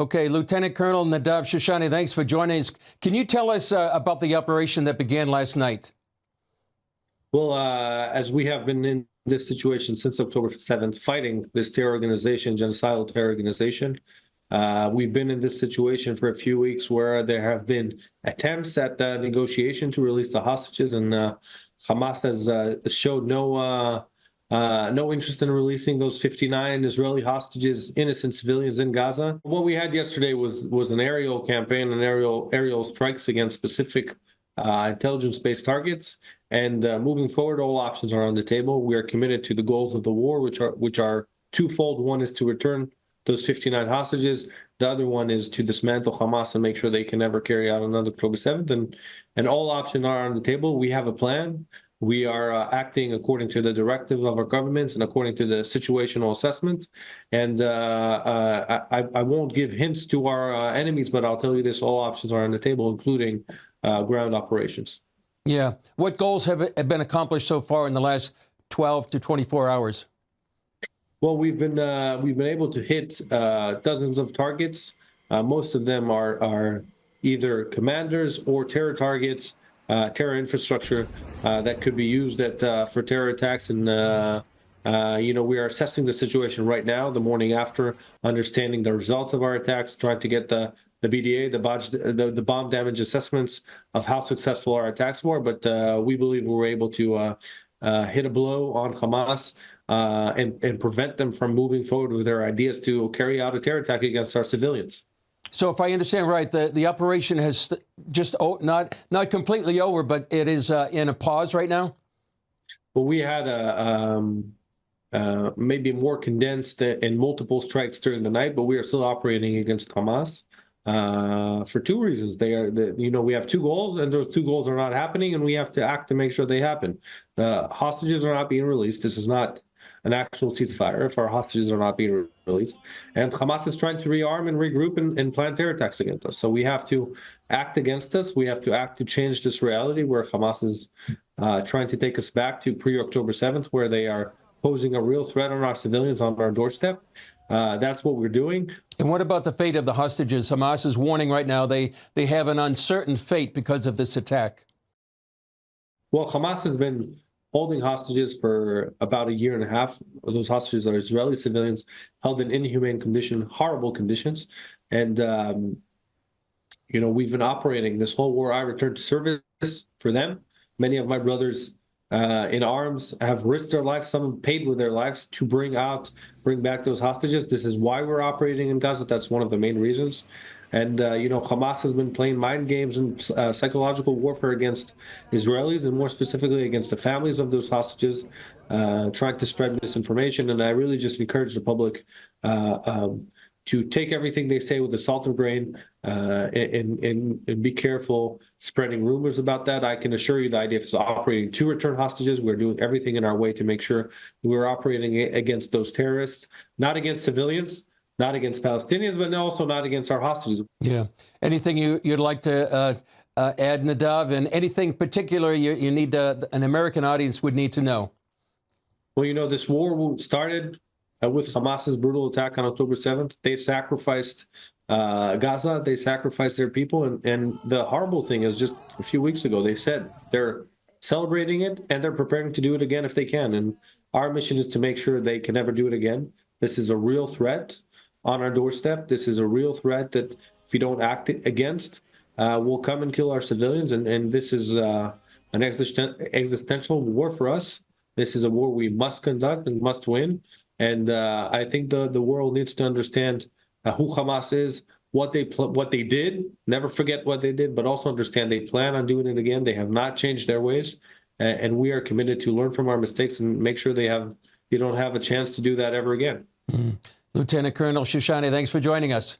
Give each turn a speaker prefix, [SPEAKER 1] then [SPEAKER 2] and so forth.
[SPEAKER 1] Okay, Lieutenant Colonel Nadav Shoshani, thanks for joining us. Can you tell us about the operation that began last night?
[SPEAKER 2] Well, as we have been in this situation since October 7th, fighting this terror organization, genocidal terror organization, we've been in this situation for a few weeks where there have been attempts at negotiation to release the hostages, and Hamas has showed no interest in releasing those 59 Israeli hostages, innocent civilians in Gaza. What we had yesterday was an aerial campaign, and aerial strikes against specific intelligence-based targets. And moving forward, all options are on the table. We are committed to the goals of the war, which are twofold. One is to return those 59 hostages. The other one is to dismantle Hamas and make sure they can never carry out another October 7th. And all options are on the table. We have a plan. We are acting according to the directive of our governments and according to the situational assessment. And I won't give hints to our enemies, but I'll tell you this: all options are on the table, including ground operations.
[SPEAKER 1] Yeah. What goals have been accomplished so far in the last 12 to 24 hours?
[SPEAKER 2] Well, we've been able to hit dozens of targets. Most of them are either commanders or terror targets, terror infrastructure that could be used for terror attacks. And we are assessing the situation right now, the morning after, understanding the results of our attacks, trying to get the BDA, the bomb damage assessments of how successful our attacks were. But we believe we were able to hit a blow on Hamas and prevent them from moving forward with their ideas to carry out a terror attack against our civilians. So
[SPEAKER 1] if I understand right, the operation has just not completely over, but it is in a pause right now?
[SPEAKER 2] Well, we had maybe more condensed and multiple strikes during the night, but we are still operating against Hamas for two reasons. We have two goals, and those two goals are not happening, and we have to act to make sure they happen. The hostages are not being released. This is not an actual ceasefire if our hostages are not being released. And Hamas is trying to rearm and regroup and plan terror attacks against us. So we have to act against us. We have to act to change this reality where Hamas is trying to take us back to pre-October 7th, where they are posing a real threat on our civilians on our doorstep. That's what we're doing.
[SPEAKER 1] And what about the fate of the hostages? Hamas is warning right now they have an uncertain fate because of this attack.
[SPEAKER 2] Well, Hamas has been holding hostages for about a year and a half. Those hostages are Israeli civilians held in inhumane horrible conditions. And, we've been operating this whole war. I returned to service for them. Many of my brothers in arms have risked their lives. Some have paid with their lives to bring back those hostages. This is why we're operating in Gaza. That's one of the main reasons. And, Hamas has been playing mind games and psychological warfare against Israelis, and more specifically against the families of those hostages, trying to spread misinformation. And I really just encourage the public to take everything they say with a salt of grain and be careful spreading rumors about that. I can assure you the IDF is operating to return hostages. We're doing everything in our way to make sure we're operating against those terrorists, not against civilians, not against Palestinians, but also not against our hostages.
[SPEAKER 1] Yeah. Anything you'd like to add, Nadav, and anything particular you need an American audience would need to know?
[SPEAKER 2] Well, this war started with Hamas's brutal attack on October 7th. They sacrificed Gaza. They sacrificed their people. And the horrible thing is, just a few weeks ago, they said they're celebrating it and they're preparing to do it again if they can. And our mission is to make sure they can never do it again. This is a real threat on our doorstep. This is a real threat that if we don't act against, will come and kill our civilians. And this is an existential war for us. This is a war we must conduct and must win. And I think the world needs to understand who Hamas is, what they did. Never forget what they did, but also understand they plan on doing it again. They have not changed their ways, and we are committed to learn from our mistakes and make sure they don't have a chance to do that ever again.
[SPEAKER 1] Lieutenant Colonel Shoshani, thanks for joining us.